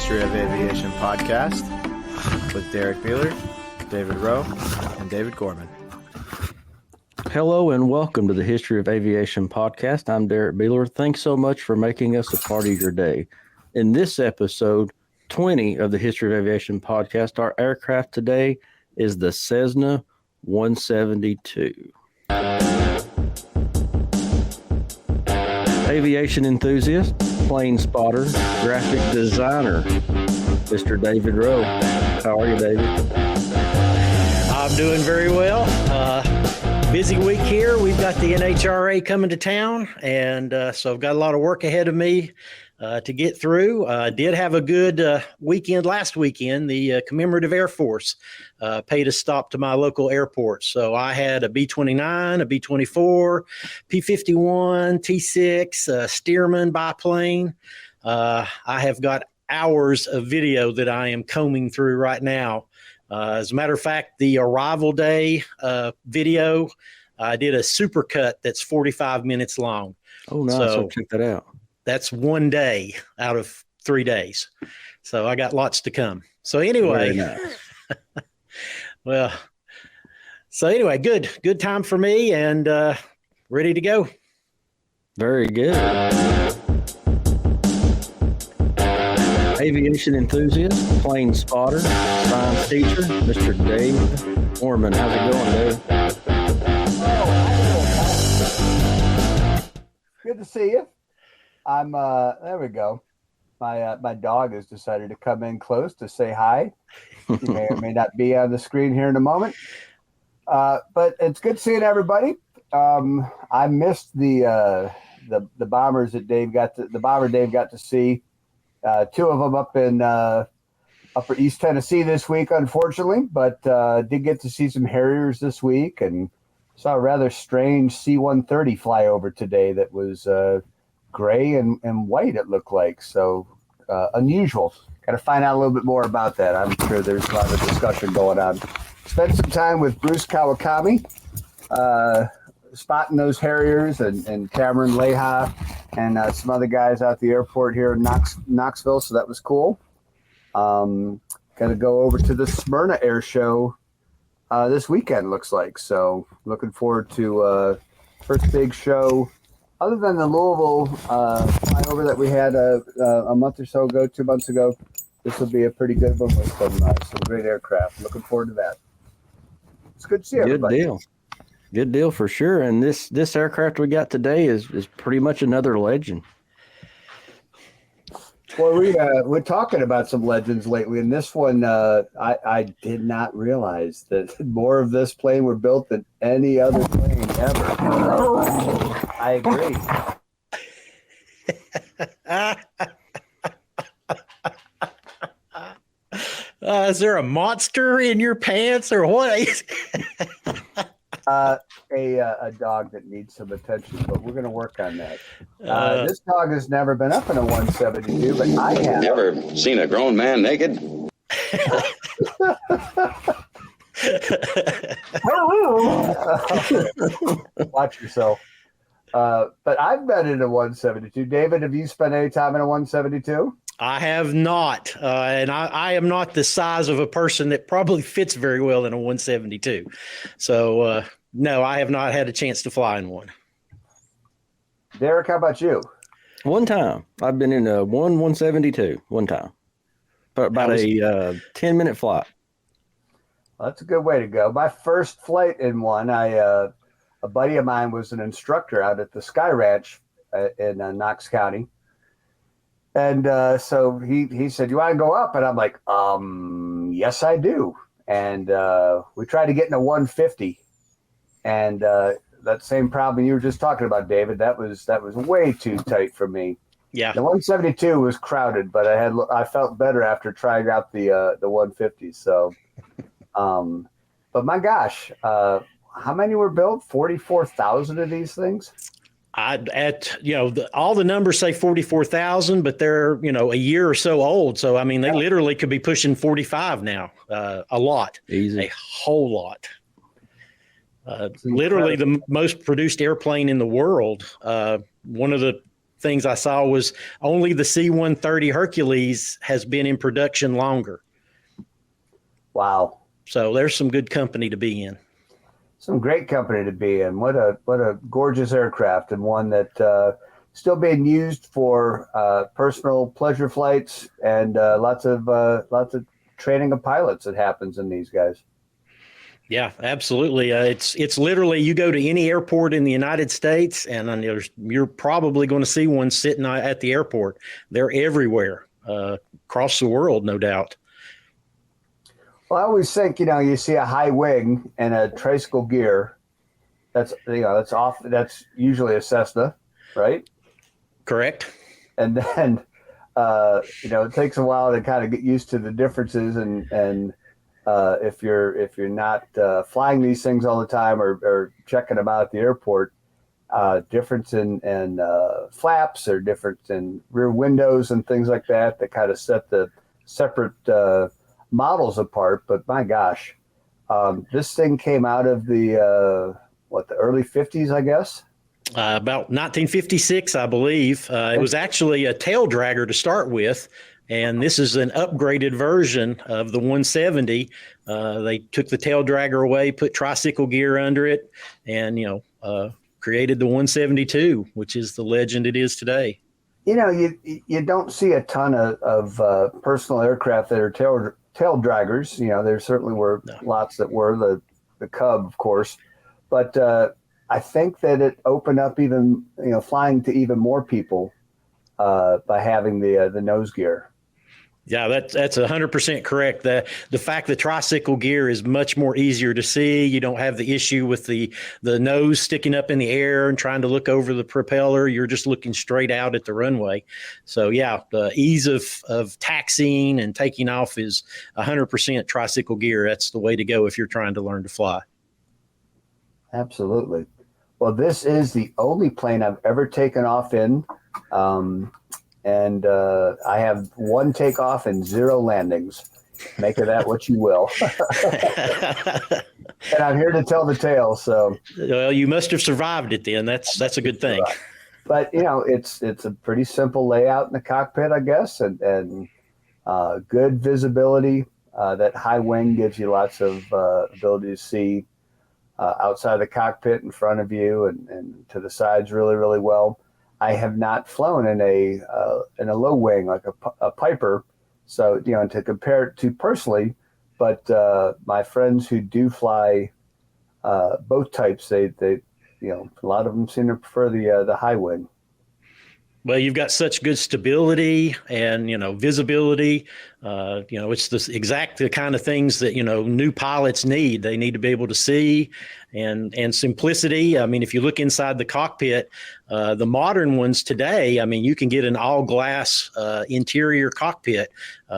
History of Aviation podcast with Derrick, Beeler, David Rowe, and David Gorman. Hello and welcome to the History of Aviation podcast. I'm Derrick Beeler. Thanks so much for making us a part of your day. In this episode 20 of the History of Aviation podcast, our aircraft today is the Cessna 172. Aviation enthusiast, plane spotter, graphic designer, Mr. David Rowe. How are you, David? I'm doing very well. Busy week here. We've got the NHRA coming to town, and so I've got a lot of work ahead of me to get through. Did have a good weekend last weekend. The Commemorative Air Force paid a stop to my local airport. So I had a B-29, a B-24, P-51, T-6, Stearman biplane. I have got hours of video that I am combing through right now. As a matter of fact, the arrival day video, I did a supercut that's 45 minutes long. Oh, nice. So I'll check that out. that's one day out of 3 days. So I got lots to come. So anyway, Nice. well, so anyway, good time for me and ready to go. Very good. Aviation enthusiast, plane spotter, science teacher, Mr. Dave Gorman. How's it going, Dave? Good to see you. I'm there we go. My dog has decided to come in close to say hi. He may or may not be on the screen here in a moment. But it's good seeing everybody. I missed the bombers that Dave got to see. Two of them up in upper East Tennessee this week, unfortunately, but did get to see some Harriers this week and saw a rather strange C-130 fly over today that was gray and white, it looked like. So unusual. Got to find out a little bit more about that. I'm sure there's a lot of discussion going on. Spent some time with Bruce Kawakami, spotting those Harriers and Cameron Leha and some other guys out at the airport here in Knoxville. So that was cool. Going to go over to the Smyrna Air Show this weekend, looks like. So looking forward to first big show. Other than the Louisville flyover that we had a month or so ago, 2 months ago, this will be a pretty good one with some great aircraft. Looking forward to that. It's good to see everybody. Good deal. Good deal for sure. And this aircraft we got today is pretty much another legend. Well, we're talking about some legends lately, and this one I did not realize that more of this plane were built than any other plane ever. I agree. Is there a monster in your pants or what? A dog that needs some attention, but we're going to work on that. This dog has never been up in a 172, but I have. Never seen a grown man naked? Watch yourself. But I've been in a 172. David, have you spent any time in a 172? I have not. And I am not the size of a person that probably fits very well in a 172. So, no, I have not had a chance to fly in one. Derrick, how about you? One time. I've been in a 172 one time. For about a 10-minute flight. Well, that's a good way to go. My first flight in one, a buddy of mine was an instructor out at the Sky Ranch in Knox County. And so he said, "You want to go up?" And I'm like, yes, I do. And we tried to get in a 150. And that same problem you were just talking about, David, that was way too tight for me. Yeah. The 172 was crowded, but I felt better after trying out the 150. So, but my gosh, how many were built? 44,000 of these things. All the numbers say 44,000, but they're, a year or so old. So, I mean, they literally could be pushing 45 now, a lot, Easy. a whole lot. Literally the most produced airplane in the world. One of the things I saw was only the C-130 Hercules has been in production longer. Wow. So there's some good company to be in. Some great company to be in. What a gorgeous aircraft, and one that still being used for personal pleasure flights, and lots of training of pilots that happens in these guys. Yeah, absolutely. It's literally, you go to any airport in the United States, and you're probably going to see one sitting at the airport. They're everywhere, across the world, no doubt. Well, I always think, you see a high wing and a tricycle gear. That's usually a Cessna, right? Correct. And then, it takes a while to kind of get used to the differences, and if you're not flying these things all the time, or checking them out at the airport, difference in flaps, or difference in rear windows and things like that kind of set the separate models apart. But my gosh, this thing came out of the early 50s, I guess. About 1956, I believe. It was actually a tail dragger to start with, and this is an upgraded version of the 170. They took the tail dragger away, put tricycle gear under it, and created the 172, which is the legend it is today. You don't see a ton of personal aircraft that are tail draggers. There certainly were lots that were the Cub, of course, but I think that it opened up even flying to even more people by having the nose gear. Yeah, that's 100% correct. The fact that tricycle gear is much more easier to see. You don't have the issue with the nose sticking up in the air and trying to look over the propeller. You're just looking straight out at the runway. So yeah, the ease of taxiing and taking off is 100% tricycle gear. That's the way to go if you're trying to learn to fly. Absolutely. Well, this is the only plane I've ever taken off in. And I have one takeoff and 0 landings. Make of that what you will. And I'm here to tell the tale. So, well, you must have survived it then. That's a good thing. But it's a pretty simple layout in the cockpit, I guess, and good visibility. That high wing gives you lots of ability to see outside the cockpit, in front of you, and to the sides really, really well. I have not flown in a low wing like a Piper, so to compare it to personally, but my friends who do fly both types, they a lot of them seem to prefer the high wing. Well, you've got such good stability and, visibility. It's the kind of things that, new pilots need. They need to be able to see, and simplicity. I mean, if you look inside the cockpit, the modern ones today, I mean, you can get an all glass interior cockpit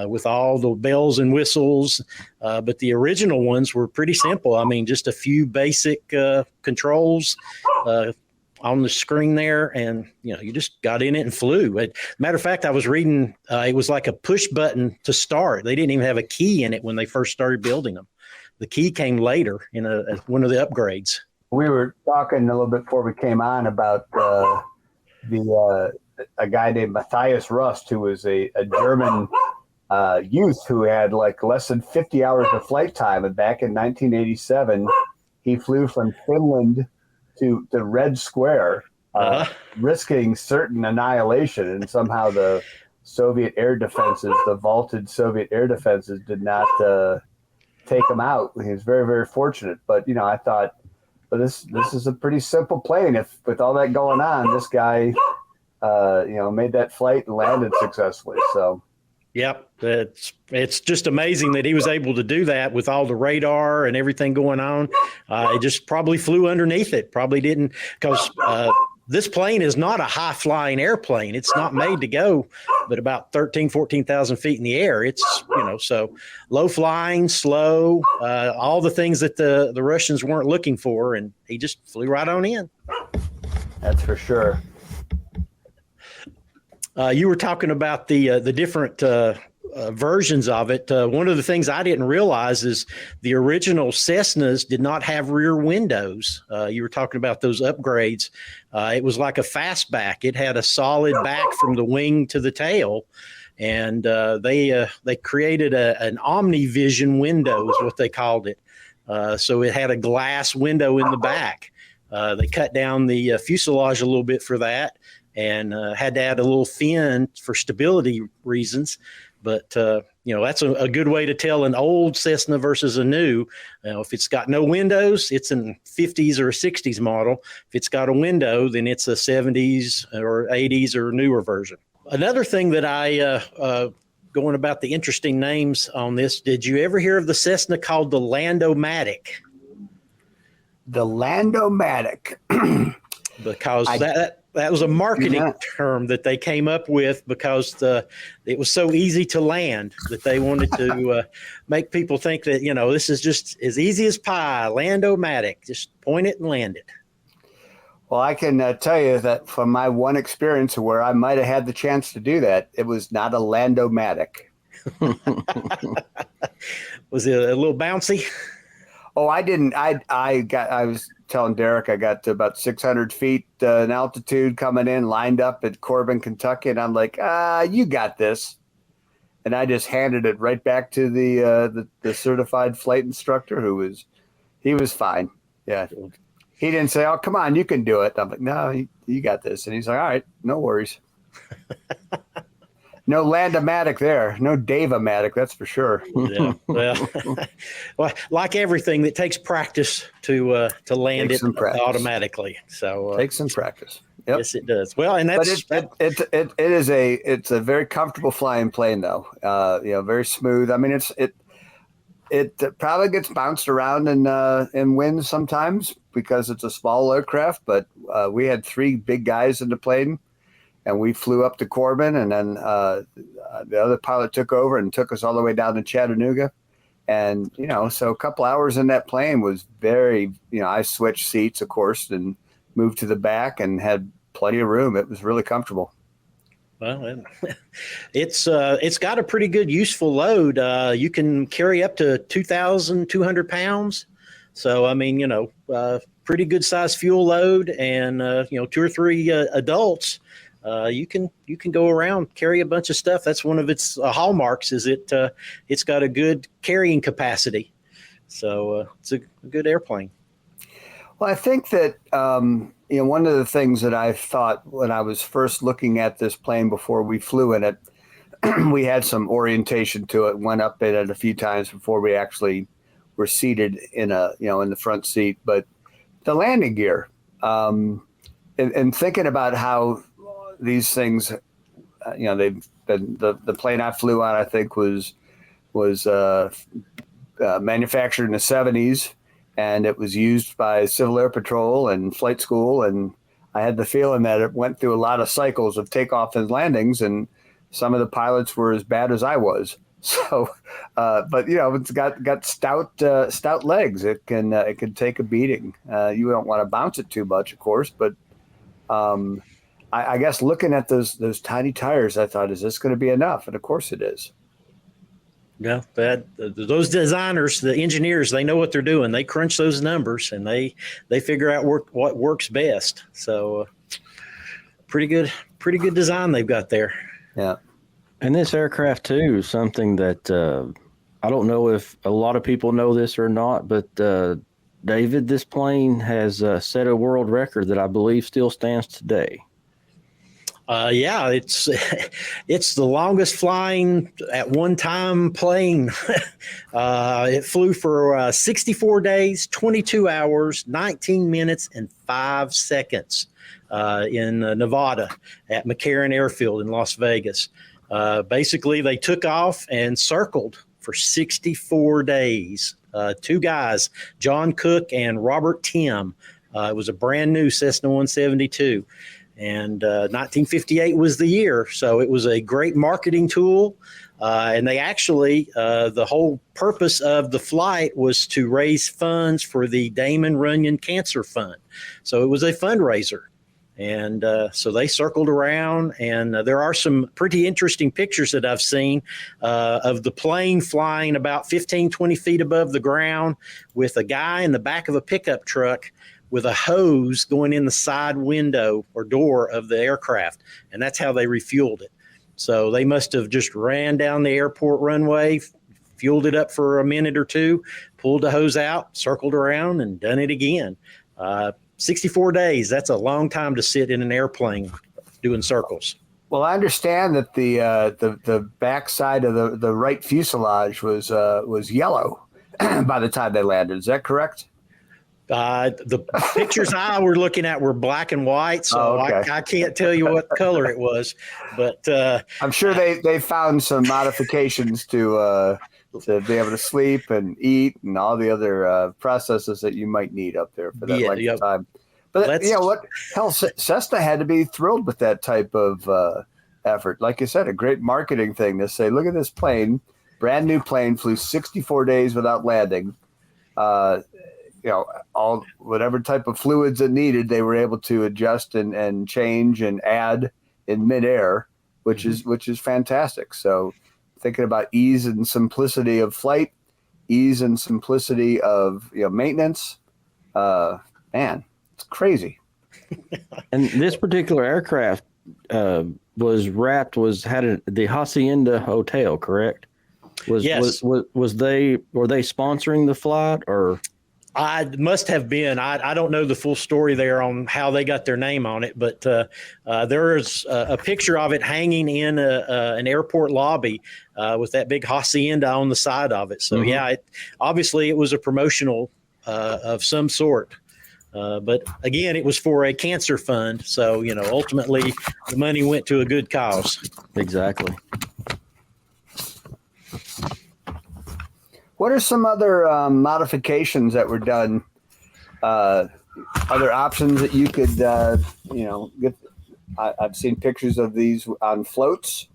with all the bells and whistles. But the original ones were pretty simple. I mean, just a few basic controls on the screen there, and you just got in it and flew. Matter of fact, I was reading, it was like a push button to start. They didn't even have a key in it when they first started building them. The key came later in one of the upgrades. We were talking a little bit before we came on about a guy named Matthias Rust, who was a German youth who had like less than 50 hours of flight time, and back in 1987 he flew from Finland to the Red Square, risking certain annihilation, and somehow the Soviet air defenses, the vaulted Soviet air defenses, did not take him out. He was very, very fortunate. But I thought, but this is a pretty simple plane. If with all that going on, this guy, made that flight and landed successfully. So. Yep, it's just amazing that he was able to do that with all the radar and everything going on. He just probably flew underneath it. Probably didn't, because this plane is not a high-flying airplane. It's not made to go but about 14,000 feet in the air. It's, so low-flying, slow, all the things that the Russians weren't looking for, and he just flew right on in. That's for sure. You were talking about the different versions of it. One of the things I didn't realize is the original Cessnas did not have rear windows. You were talking about those upgrades. It was like a fastback. It had a solid back from the wing to the tail. And they created an omnivision window is what they called it. So it had a glass window in the back. They cut down the fuselage a little bit for that, and had to add a little fin for stability reasons. But, that's a good way to tell an old Cessna versus a new. If it's got no windows, it's a 50s or a 60s model. If it's got a window, then it's a 70s or 80s or newer version. Another thing that going about the interesting names on this, did you ever hear of the Cessna called the Lando-Matic? The Lando-Matic. Because that was a marketing term that they came up with because it was so easy to land that they wanted to make people think that, this is just as easy as pie, Lando-Matic, just point it and land it. Well, I can tell you that from my one experience where I might have had the chance to do that, it was not a Lando-Matic. Was it a little bouncy? Oh, I didn't. I was telling Derrick I got to about 600 feet in altitude coming in, lined up at Corbin, Kentucky, and I'm like, you got this. And I just handed it right back to the certified flight instructor he was fine. Yeah. He didn't say, oh, come on, you can do it. I'm like, no, you got this. And he's like, all right, no worries. No Lando-Matic there. No Dave-O-Matic, that's for sure. Yeah. Well, like everything, it takes practice to land it automatically. So takes some practice. Yep. Yes, it does. Well, and that's it's a very comfortable flying plane though. Very smooth. I mean, it probably gets bounced around in winds sometimes because it's a small aircraft, but we had 3 big guys in the plane. And we flew up to Corbin, and then the other pilot took over and took us all the way down to Chattanooga. And, so a couple hours in that plane was very, I switched seats, of course, and moved to the back and had plenty of room. It was really comfortable. Well, it's got a pretty good useful load. You can carry up to 2,200 pounds. So, I mean, pretty good size fuel load and, 2 or 3 adults. You can go around, carry a bunch of stuff. That's one of its hallmarks is it's got a good carrying capacity. So it's a good airplane. Well, I think that, one of the things that I thought when I was first looking at this plane before we flew in it, we had some orientation to it, went up in it a few times before we actually were seated in in the front seat. But the landing gear, and thinking about how these things, they've been the plane I flew on, I think was manufactured in the 70s, and it was used by Civil Air Patrol and flight school. And I had the feeling that it went through a lot of cycles of takeoff and landings, and some of the pilots were as bad as I was. So, but it's got stout legs. It can take a beating. You don't want to bounce it too much, of course, but I guess looking at those tiny tires, I thought, is this going to be enough? And of course it is. Yeah, those designers, the engineers, they know what they're doing. They crunch those numbers and they figure out what works best. So pretty good design they've got there. Yeah. And this aircraft too is something that I don't know if a lot of people know this or not, but David, this plane has set a world record that I believe still stands today. Yeah, it's the longest flying at one time plane. It flew for 64 days, 22 hours, 19 minutes, and 5 seconds in Nevada at McCarran Airfield in Las Vegas. Basically, they took off and circled for 64 days. 2 guys, John Cook and Robert Tim. It was a brand new Cessna 172. And 1958 was the year, so it was a great marketing tool. And they actually, the whole purpose of the flight was to raise funds for the Damon Runyon Cancer Fund. So it was a fundraiser. And so they circled around, and there are some pretty interesting pictures that I've seen of the plane flying about 15, 20 feet above the ground with a guy in the back of a pickup truck with a hose going in the side window or door of the aircraft. And that's how they refueled it. So they must have just ran down the airport runway, fueled it up for a minute or two, pulled the hose out, circled around, and done it again. 64 days, that's a long time to sit in an airplane doing circles. Well, I understand that the backside of the right fuselage was yellow by the time they landed. Is that correct? The pictures I were looking at were black and white, so okay. I can't tell you what color it was. But I'm sure they found some modifications to be able to sleep and eat and all the other processes that you might need up there for that length of time. But Cessna had to be thrilled with that type of effort. Like you said, a great marketing thing to say, look at this plane, brand new plane, flew 64 days without landing. All whatever type of fluids it needed, they were able to adjust and change and add in midair, which is fantastic. So thinking about ease and simplicity of flight, ease and simplicity of maintenance, man, it's crazy. And this particular aircraft had the Hacienda Hotel, correct? Yes. Were they sponsoring the flight, or? I must have been. I don't know the full story there on how they got their name on it, but there is a picture of it hanging in an airport lobby with that big hacienda on the side of it. So obviously it was a promotional of some sort. But again, it was for a cancer fund. So, ultimately the money went to a good cause. Exactly. What are some other modifications that were done? Other options that you could, get? I've seen pictures of these on floats.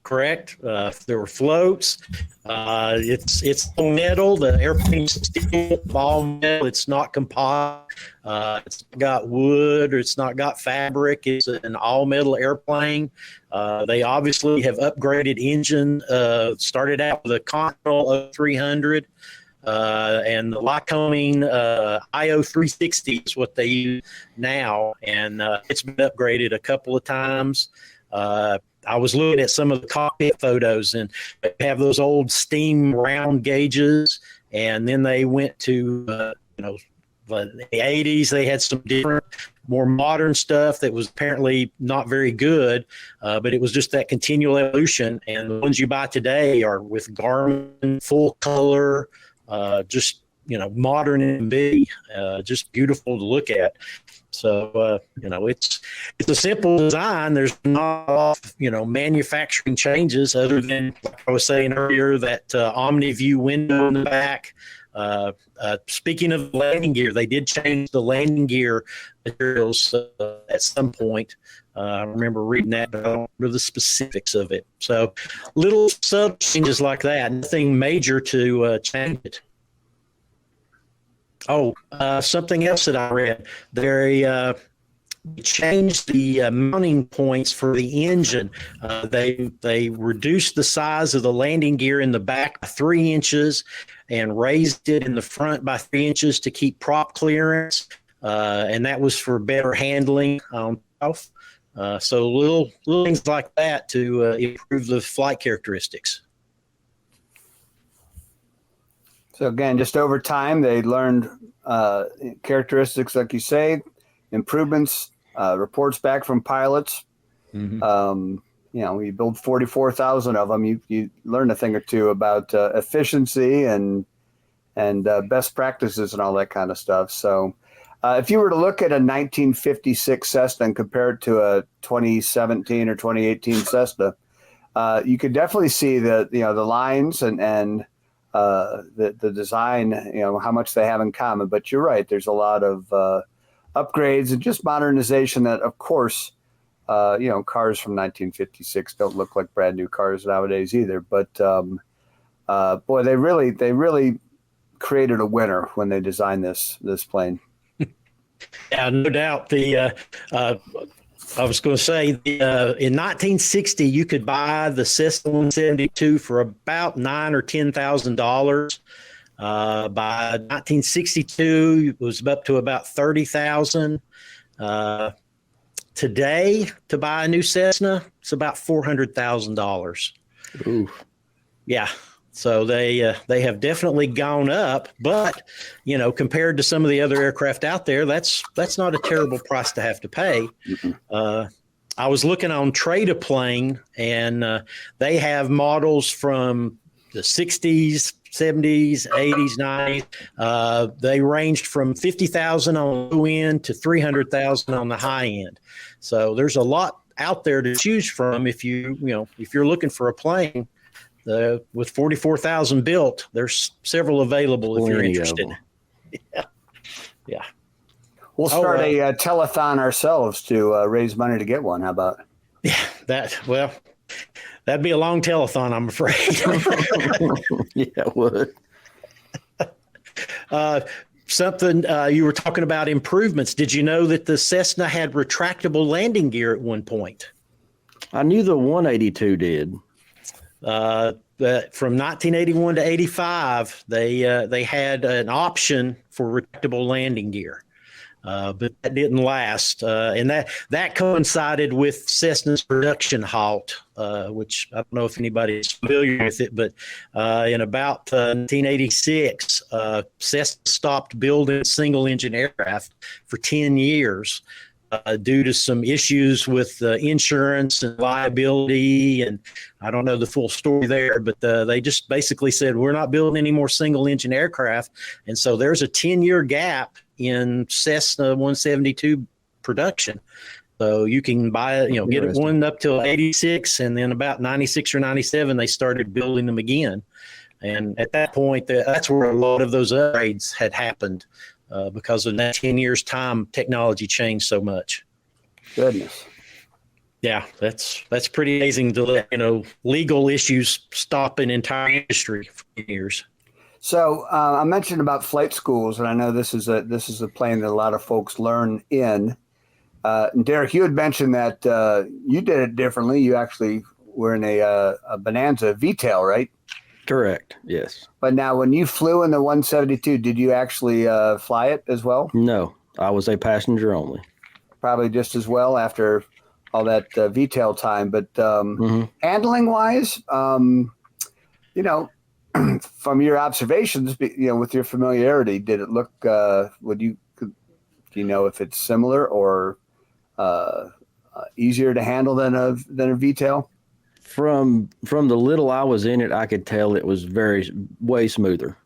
Correct. There were floats. It's all metal. The airplane's steel, all metal. It's not composite. It's got wood, or it's not got fabric. It's an all metal airplane. They obviously have upgraded engine. Started out with a Continental 0300, and the Lycoming IO 360 is what they use now, and it's been upgraded a couple of times. I was looking at some of the cockpit photos, and they have those old steam round gauges, and then they went to the 80s. They had some different, more modern stuff that was apparently not very good, but it was just that continual evolution. And the ones you buy today are with Gorman, full color, just modern and big, just beautiful to look at. So, it's a simple design. There's not a lot of, manufacturing changes other than, like I was saying earlier, that OmniView window in the back. Speaking of landing gear, they did change the landing gear materials at some point. I remember reading that, but I don't remember the specifics of it. So little sub changes like that, nothing major to change it. Oh, something else that I read. They changed the mounting points for the engine. They reduced the size of the landing gear in the back by 3 inches and raised it in the front by 3 inches to keep prop clearance. And that was for better handling on off. So little things like that to improve the flight characteristics. So again, just over time, they learned characteristics, like you say, improvements, reports back from pilots. Mm-hmm. You build 44,000 of them, you learn a thing or two about efficiency and best practices and all that kind of stuff. So if you were to look at a 1956 Cessna and compare it to a 2017 or 2018 Cessna, you could definitely see the lines and the design, how much they have in common. But you're right, there's a lot of upgrades and just modernization that, of course, cars from 1956 don't look like brand new cars nowadays either. But boy, they really created a winner when they designed this plane. Yeah, no doubt. I was going to say in 1960 you could buy the Cessna 172 for about $9,000 or $10,000. By 1962, it was up to about 30,000. Today, to buy a new Cessna, it's about $400,000. Ooh. Yeah. So they have definitely gone up, but compared to some of the other aircraft out there, that's not a terrible price to have to pay. I was looking on Trade a Plane, and they have models from the 60s, 70s, 80s, 90s. They ranged from 50,000 on the low end to 300,000 on the high end. So there's a lot out there to choose from if if you're looking for a plane. With 44,000 built, there's several available if you're interested. Yeah. We'll start a telethon ourselves to raise money to get one. How about? Yeah, that'd be a long telethon, I'm afraid. Yeah, it would. Something you were talking about improvements. Did you know that the Cessna had retractable landing gear at one point? I knew the 182 did. But from 1981 to 85, they had an option for retractable landing gear, but that didn't last. And that coincided with Cessna's production halt, which I don't know if anybody is familiar with it, but in about 1986, Cessna stopped building single-engine aircraft for 10 years. Due to some issues with insurance and liability. And I don't know the full story there, but they just basically said, we're not building any more single engine aircraft. And so there's a 10-year gap in Cessna 172 production. So you can buy it, get one up till 86, and then about 96 or 97, they started building them again. And at that point, that's where a lot of those upgrades had happened. Because in that 10 years' time, technology changed so much. Goodness. Yeah, that's pretty amazing to let legal issues stop an entire industry for years. So I mentioned about flight schools, and I know this is a plane that a lot of folks learn in. And Derrick, you had mentioned that you did it differently. You actually were in a Bonanza VTOL, right? Correct. Yes. But now, when you flew in the 172, did you actually fly it as well? No, I was a passenger only. Probably just as well after all that VTOL time. But handling wise, from your observations, with your familiarity, did it look? Do you know if it's similar or easier to handle than a VTOL? From the little I was in it, I could tell it was way smoother.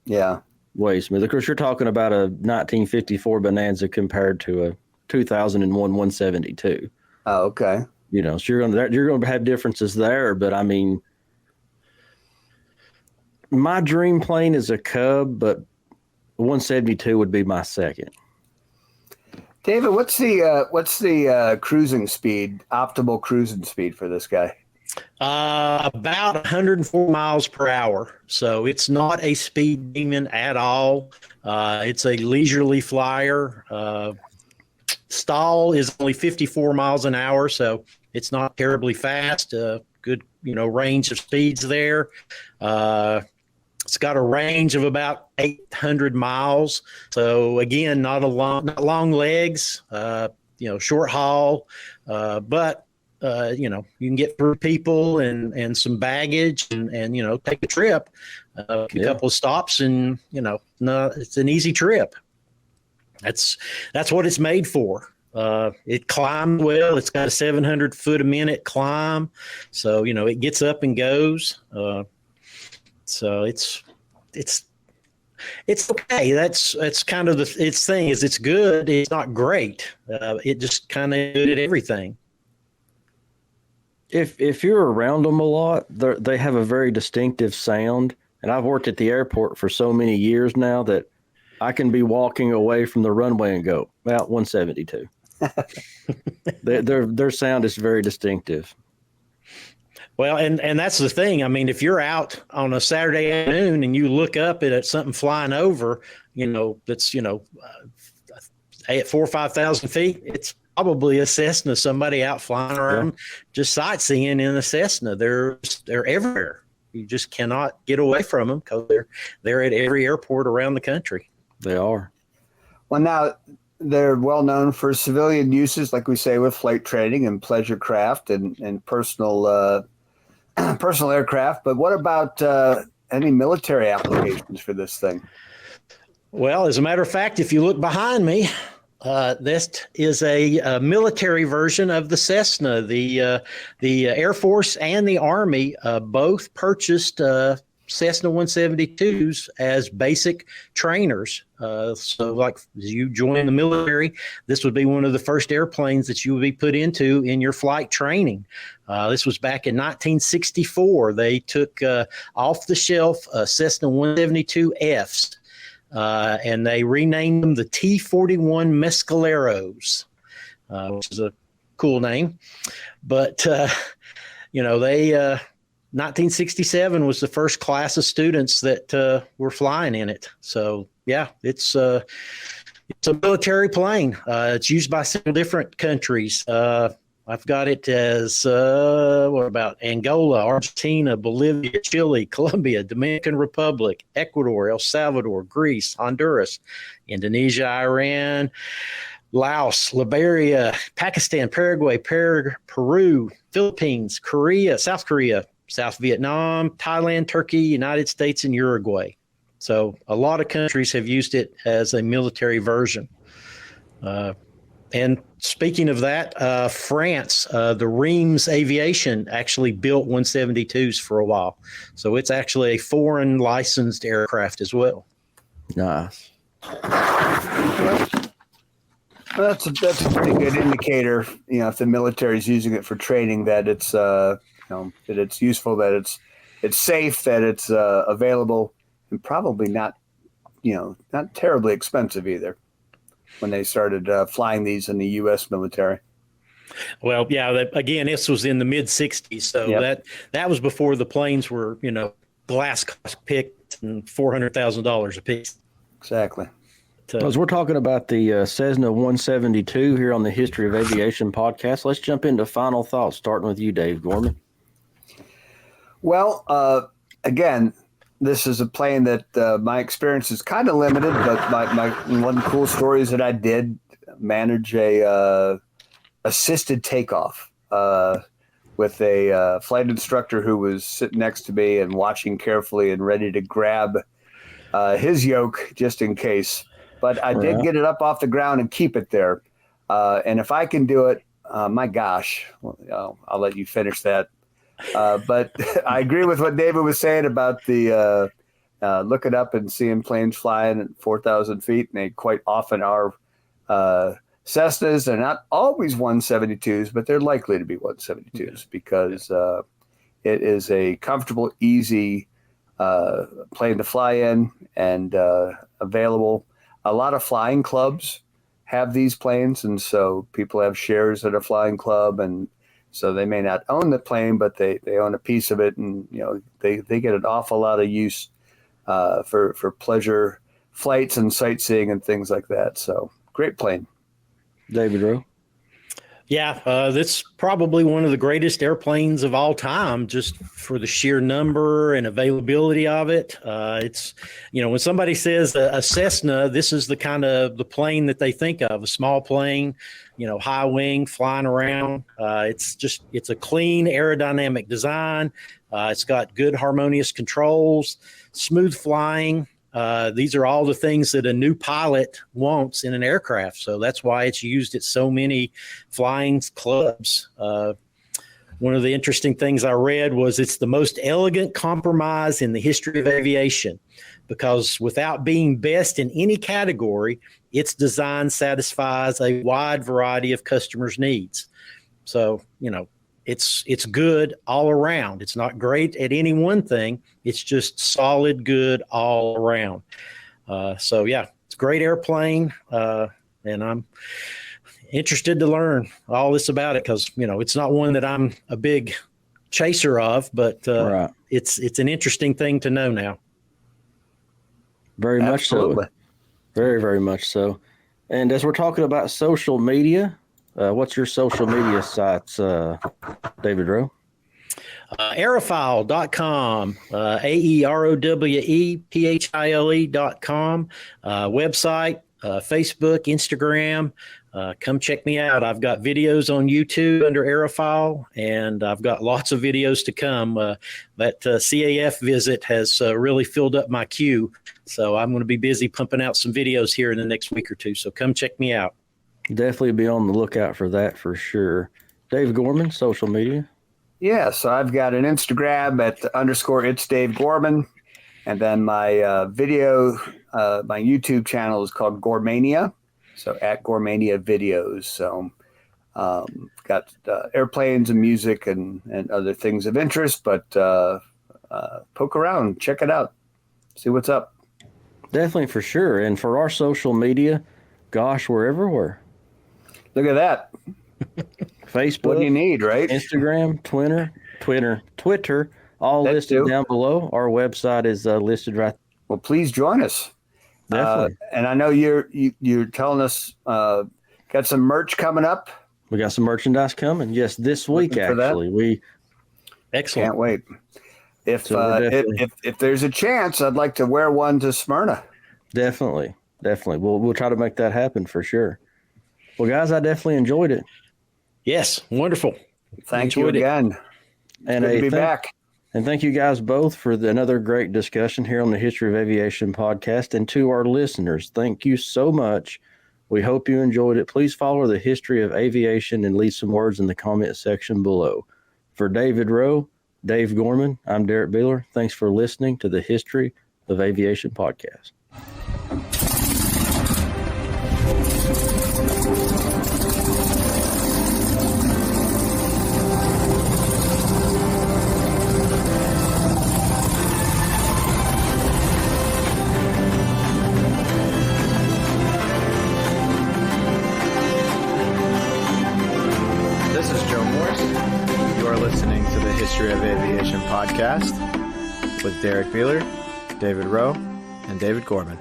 Yeah. Way smoother. Of course, you're talking about a 1954 Bonanza compared to a 2001 172. Oh, okay. So you're going to have differences there, but I mean, my dream plane is a Cub, but 172 would be my second. David, what's the cruising speed, optimal cruising speed for this guy? About 104 miles per hour. So it's not a speed demon at all. It's a leisurely flyer. Stall is only 54 miles an hour, so it's not terribly fast. Good, range of speeds there. It's got a range of about 800 miles. So again, not long legs. Short haul, but you can get through people and some baggage and take a trip, a couple of stops, and it's an easy trip. That's what it's made for. It climbs well. It's got a 700 foot a minute climb, so it gets up and goes. So it's okay. That's kind of its thing. Is it's good. It's not great. It just kind of good at everything. If you're around them a lot, they have a very distinctive sound. And I've worked at the airport for so many years now that I can be walking away from the runway and go, well, 172. Their sound is very distinctive. Well, and that's the thing. I mean, if you're out on a Saturday afternoon and you look up at something flying over, that's, at 4,000 or 5,000 feet, it's probably a Cessna, somebody out flying around, just sightseeing in a Cessna. They're everywhere. You just cannot get away from them because they're at every airport around the country. They are. Well, now they're well known for civilian uses, like we say, with flight training and pleasure craft and personal personal aircraft. But what about any military applications for this thing? Well, as a matter of fact, if you look behind me, this is a military version of the Cessna. The Air Force and the Army both purchased Cessna 172s as basic trainers. So like as you join the military, this would be one of the first airplanes that you would be put into in your flight training. This was back in 1964. They took off the shelf Cessna 172Fs. And they renamed them the T-41 Mescaleros, which is a cool name. But, 1967 was the first class of students that were flying in it. So, yeah, it's a military plane. It's used by several different countries. I've got it as, what about Angola, Argentina, Bolivia, Chile, Colombia, Dominican Republic, Ecuador, El Salvador, Greece, Honduras, Indonesia, Iran, Laos, Liberia, Pakistan, Paraguay, Peru, Philippines, Korea, South Vietnam, Thailand, Turkey, United States, and Uruguay. So a lot of countries have used it as a military version. And speaking of that, France, the Reims Aviation actually built 172s for a while. So it's actually a foreign licensed aircraft as well. Nice. Well, that's a pretty good indicator, if the military is using it for training, that it's that it's useful, that it's safe, that it's available, and probably not terribly expensive either, when they started flying these in the U.S. military. Well, yeah, again, this was in the mid 60s. So that was before the planes were, glass cockpit and $400,000 a piece. Exactly. As we're talking about the Cessna 172 here on the History of Aviation podcast, let's jump into final thoughts, starting with you, Dave Gorman. Well, again, this is a plane that my experience is kind of limited, but my one of the cool stories that I did manage a assisted takeoff with a flight instructor who was sitting next to me and watching carefully and ready to grab his yoke just in case. But I did get it up off the ground and keep it there. And if I can do it, my gosh, I'll let you finish that. But I agree with what David was saying about the looking up and seeing planes flying at 4,000 feet. And they quite often are Cessnas. They're not always 172s, but they're likely to be 172s because it is a comfortable, easy plane to fly in and available. A lot of flying clubs have these planes, and so people have shares at a flying club, and so they may not own the plane, but they own a piece of it, and they get an awful lot of use for pleasure flights and sightseeing and things like that. So great plane. David Rowe. Yeah, that's probably one of the greatest airplanes of all time, just for the sheer number and availability of it. It's, when somebody says a Cessna, this is the kind of the plane that they think of, a small plane, high wing, flying around. It's a clean aerodynamic design. It's got good harmonious controls, smooth flying. These are all the things that a new pilot wants in an aircraft. So that's why it's used at so many flying clubs. One of the interesting things I read was it's the most elegant compromise in the history of aviation, because without being best in any category, its design satisfies a wide variety of customers' needs. So, it's good all around. It's not great at any one thing. It's just solid good all around. It's a great airplane. And I'm interested to learn all this about it because, it's not one that I'm a big chaser of, but it's an interesting thing to know now. Very much so. Absolutely. Very, very much so. And as we're talking about social media, what's your social media sites, David Rowe? Aerophile.com, AEROWEPHILE.com, website, Facebook, Instagram. Come check me out. I've got videos on YouTube under Aerophile, and I've got lots of videos to come. That CAF visit has really filled up my queue, so I'm going to be busy pumping out some videos here in the next week or two, so come check me out. Definitely be on the lookout for that for sure. Dave Gorman, social media. Yeah, so I've got an Instagram at _ it's Dave Gorman, and then my video, my YouTube channel is called Gormania, so at Gormania Videos. So got airplanes and music and other things of interest, but poke around, check it out, see what's up. Definitely, for sure. And for our social media, gosh, we're everywhere. Look at that. Facebook, What do you need, right? Instagram, Twitter, all That listed too. down below. Our website is listed right. Well, please join us. Definitely. And I know you're telling us got some merch coming up. We got some merchandise coming. Yes, this week Looking for that? actually. Excellent. Can't wait. If So we're definitely- if there's a chance, I'd like to wear one to Smyrna. Definitely. We'll try to make that happen for sure. Well, guys, I definitely enjoyed it. Yes, wonderful. Thank you Enjoyed it. again. And Good to be back. And thank you guys both for another great discussion here on the History of Aviation podcast. And to our listeners, thank you so much. We hope you enjoyed it. Please follow the History of Aviation and leave some words in the comment section below. For David Rowe, Dave Gorman, I'm Derrick Beeler. Thanks for listening to the History of Aviation podcast. This is Joe Morse. You are listening to the History of Aviation podcast with Derrick Beeler, David Rowe, and David Gorman.